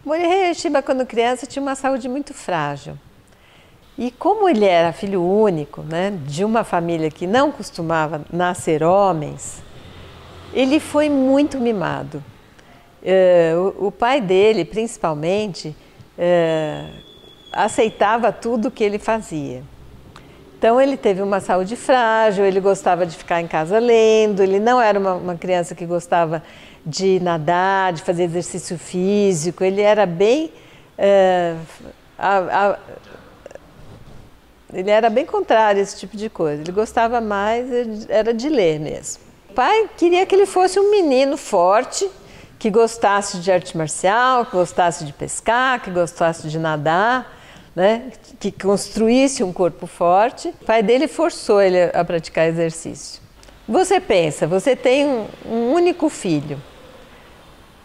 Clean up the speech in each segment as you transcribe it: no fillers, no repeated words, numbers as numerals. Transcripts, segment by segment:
Morihei Ueshiba, quando criança, tinha uma saúde muito frágil. E como ele era filho único, né, de uma família que não costumava nascer homens, ele foi muito mimado. O pai dele, principalmente, aceitava tudo que ele fazia. Então ele teve uma saúde frágil, ele gostava de ficar em casa lendo, ele não era uma criança que gostava de nadar, de fazer exercício físico, ele era bem... ele era bem contrário a esse tipo de coisa, ele gostava mais, era de ler mesmo. O pai queria que ele fosse um menino forte, que gostasse de arte marcial, que gostasse de pescar, que gostasse de nadar, né? Que construísse um corpo forte. O pai dele forçou ele a praticar exercício. Você pensa, você tem um único filho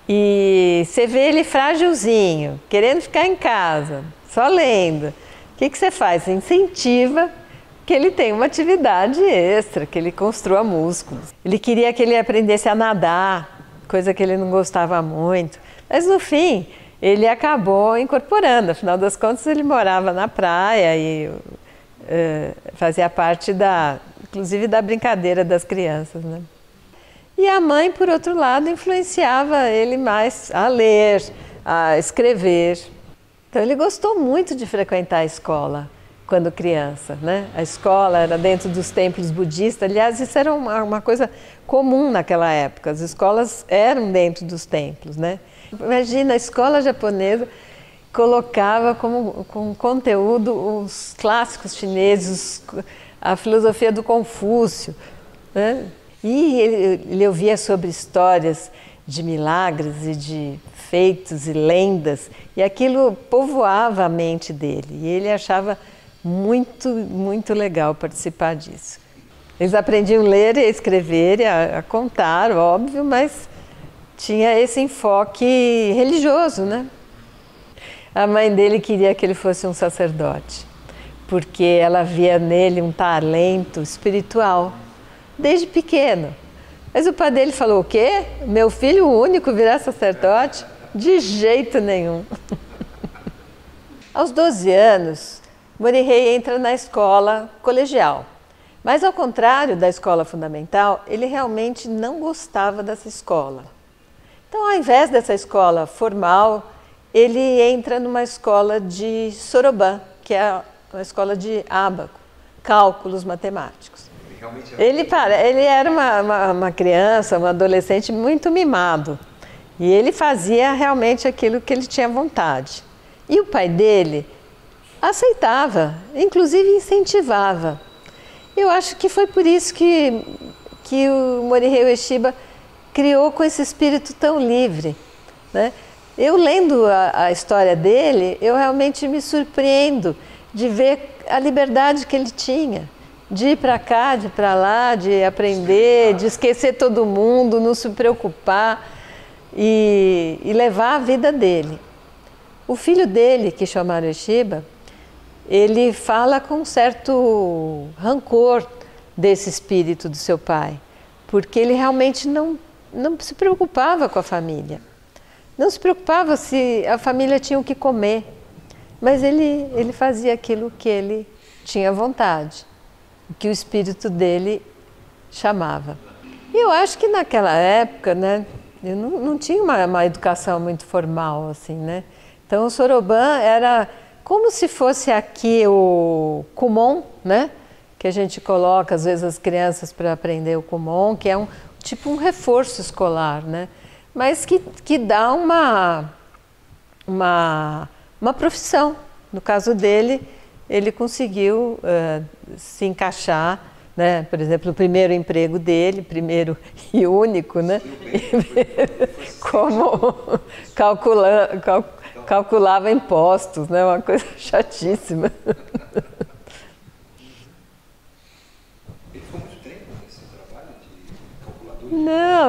e você vê ele frágilzinho, querendo ficar em casa, só lendo. O que você faz? Você incentiva que ele tenha uma atividade extra, que ele construa músculos. Ele queria que ele aprendesse a nadar, coisa que ele não gostava muito. Mas no fim, ele acabou incorporando. Afinal das contas, ele morava na praia e fazia parte inclusive da brincadeira das crianças, né? E a mãe, por outro lado, influenciava ele mais a ler, a escrever. Então ele gostou muito de frequentar a escola quando criança, né? A escola era dentro dos templos budistas. Aliás, isso era uma coisa comum naquela época. As escolas eram dentro dos templos, né? Imagina, a escola japonesa colocava como conteúdo os clássicos chineses, a filosofia do Confúcio, né? E ele ouvia sobre histórias de milagres e de feitos e lendas, e aquilo povoava a mente dele, e ele achava muito, muito legal participar disso. Eles aprendiam a ler e a escrever, a contar, óbvio, mas tinha esse enfoque religioso, né? A mãe dele queria que ele fosse um sacerdote, porque ela via nele um talento espiritual, desde pequeno. Mas o pai dele falou: o quê? Meu filho único virar sacerdote? De jeito nenhum. Aos 12 anos, Morihei entra na escola colegial. Mas ao contrário da escola fundamental, ele realmente não gostava dessa escola. Então, ao invés dessa escola formal, ele entra numa escola de Soroban, que é uma escola de ábaco, cálculos matemáticos. Ele era uma criança, um adolescente muito mimado. E ele fazia realmente aquilo que ele tinha vontade. E o pai dele aceitava, inclusive incentivava. Eu acho que foi por isso que o Morihei Ueshiba criou com esse espírito tão livre, né? Eu lendo a história dele, eu realmente me surpreendo de ver a liberdade que ele tinha, de ir para cá, de ir para lá, de aprender, de esquecer todo mundo, não se preocupar e levar a vida dele. O filho dele, Kishomaru Ueshiba, ele fala com um certo rancor desse espírito do seu pai, porque ele realmente não se preocupava com a família. Não se preocupava se a família tinha o que comer, mas ele fazia aquilo que ele tinha vontade, o que o espírito dele chamava. E eu acho que naquela época, né, eu não tinha uma educação muito formal, assim, né? Então o Soroban era como se fosse aqui o Kumon, né? Que a gente coloca às vezes as crianças para aprender o Kumon, que é tipo um reforço escolar, né? Mas que dá uma profissão. No caso dele, ele conseguiu se encaixar, né? Por exemplo, o primeiro emprego dele, primeiro e único, né? Como calculava impostos, né? Uma coisa chatíssima.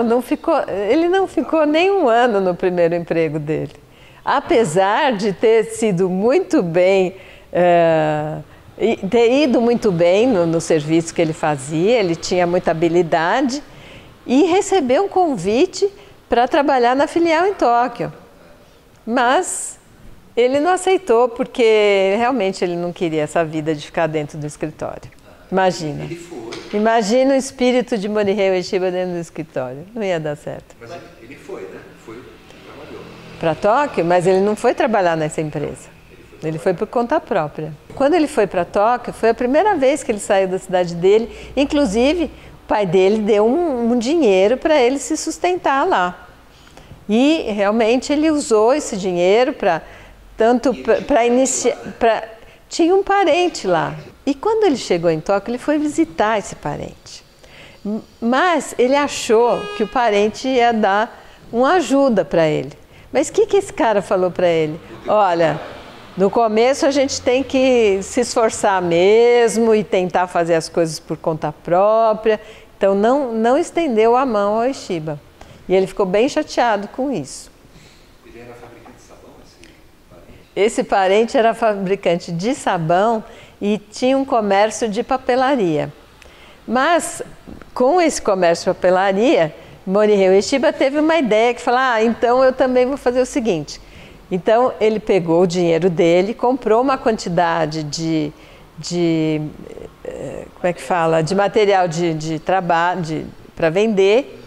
Não ficou, ele não ficou nem um ano no primeiro emprego dele. Apesar de ter sido muito bem, ter ido muito bem no serviço que ele fazia, ele tinha muita habilidade e recebeu um convite para trabalhar na filial em Tóquio. Mas ele não aceitou porque realmente ele não queria essa vida de ficar dentro do escritório. Imagina. Ele foi. Imagina o espírito de Morihei Ueshiba dentro do escritório. Não ia dar certo. Mas ele foi, né? Trabalhou. Para Tóquio, mas ele não foi trabalhar nessa empresa. Ele foi por conta própria. Quando ele foi para Tóquio, foi a primeira vez que ele saiu da cidade dele. Inclusive, o pai dele deu um dinheiro para ele se sustentar lá. E realmente ele usou esse dinheiro para iniciar. Tinha um parente lá. E quando ele chegou em Tóquio, ele foi visitar esse parente. Mas ele achou que o parente ia dar uma ajuda para ele. Mas o que esse cara falou para ele? Olha, no começo a gente tem que se esforçar mesmo e tentar fazer as coisas por conta própria. Então não estendeu a mão ao Ueshiba. E ele ficou bem chateado com isso. Ele era fabricante de sabão, esse parente? Esse parente era fabricante de sabão e tinha um comércio de papelaria. Mas, com esse comércio de papelaria, Morihei Ueshiba teve uma ideia que falou, então eu também vou fazer o seguinte. Então, ele pegou o dinheiro dele, comprou uma quantidade de material de trabalho para vender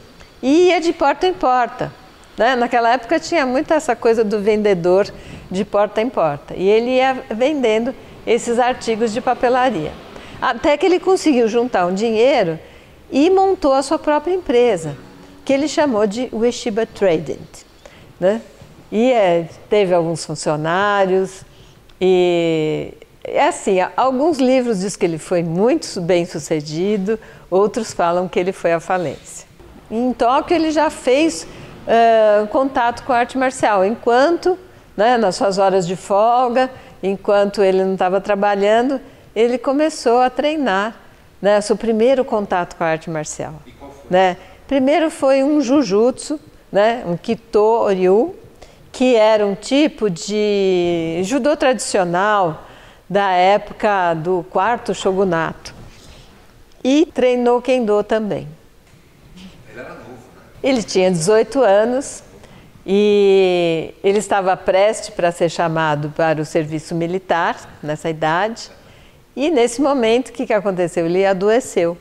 e ia de porta em porta. Né? Naquela época tinha muito essa coisa do vendedor de porta em porta. E ele ia vendendo esses artigos de papelaria. Até que ele conseguiu juntar um dinheiro e montou a sua própria empresa, que ele chamou de Ueshiba Trading. Né? E teve alguns funcionários. E assim, alguns livros dizem que ele foi muito bem sucedido, outros falam que ele foi à falência. Em Tóquio ele já fez contato com a arte marcial, enquanto, né, nas suas horas de folga, enquanto ele não estava trabalhando, ele começou a treinar, né, seu primeiro contato com a arte marcial. E qual foi? Né? Primeiro foi um Jujutsu, né, um Kito-ryu, que era um tipo de judô tradicional da época do 4º shogunato. E treinou Kendo também. Ele era novo, né? Ele tinha 18 anos e ele estava prestes para ser chamado para o serviço militar, nessa idade. E nesse momento, o que aconteceu? Ele adoeceu.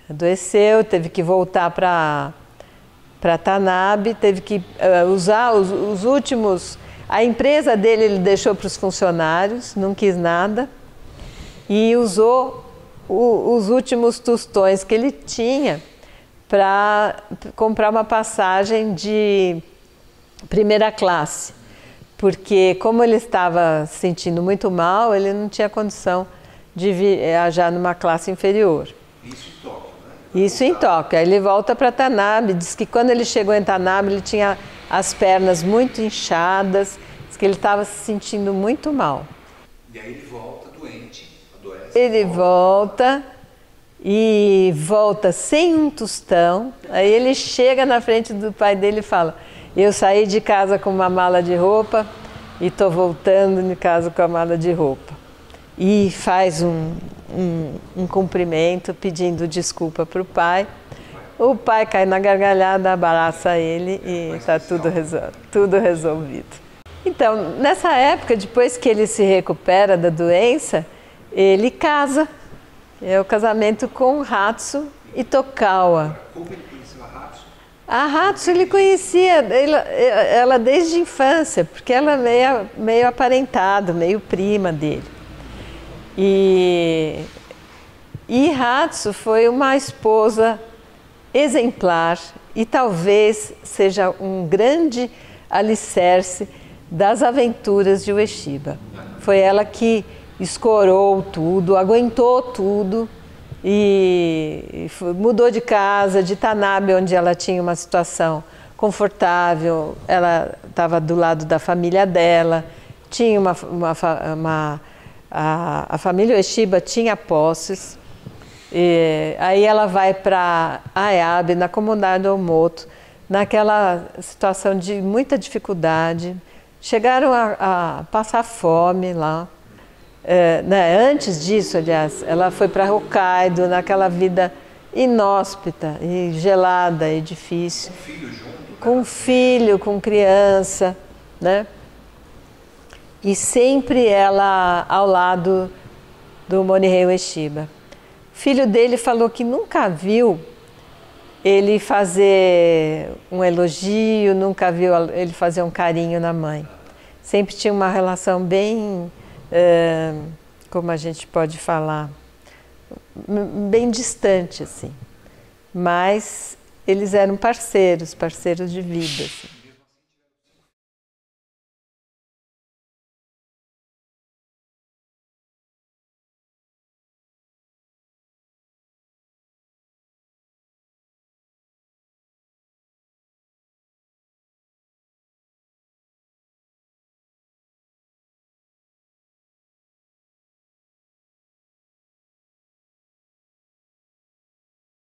Adoeceu, teve que voltar para Tanabe, teve que usar os últimos... A empresa dele ele deixou para os funcionários, não quis nada. E usou os últimos tostões que ele tinha para comprar uma passagem de primeira classe. Porque como ele estava se sentindo muito mal, ele não tinha condição de viajar numa classe inferior. Isso em Tóquio, né? Isso em Tóquio. Aí ele volta para Tanabe, diz que quando ele chegou em Tanabe ele tinha as pernas muito inchadas, diz que ele estava se sentindo muito mal. E aí ele volta doente, adoece. Ele volta e volta sem um tostão. Aí ele chega na frente do pai dele e fala: eu saí de casa com uma mala de roupa e estou voltando de casa com a mala de roupa. E faz um cumprimento pedindo desculpa para o pai. O pai cai na gargalhada, abraça ele e está tudo resolvido. Então, nessa época, depois que ele se recupera da doença, ele casa. É o casamento com Hatsu Itokawa. Como ele conheceu a Hatsu? A Hatsu ele conhecia ela desde a infância, porque ela é meio aparentada, meio prima dele. E Hatsu foi uma esposa exemplar e talvez seja um grande alicerce das aventuras de Ueshiba. Foi ela que escorou tudo, aguentou tudo e mudou de casa, de Tanabe, onde ela tinha uma situação confortável, ela estava do lado da família dela, tinha a família Ueshiba tinha posses. E aí ela vai para Ayabe, na comunidade Omoto, naquela situação de muita dificuldade. Chegaram a passar fome lá. Antes disso, aliás, ela foi para Hokkaido, naquela vida inóspita e gelada e difícil. Com o filho junto? Com filho, com criança. né? E sempre ela ao lado do Morihei Ueshiba. O filho dele falou que nunca viu ele fazer um elogio, nunca viu ele fazer um carinho na mãe. Sempre tinha uma relação bem, como a gente pode falar, bem distante, assim. Mas eles eram parceiros de vida, assim.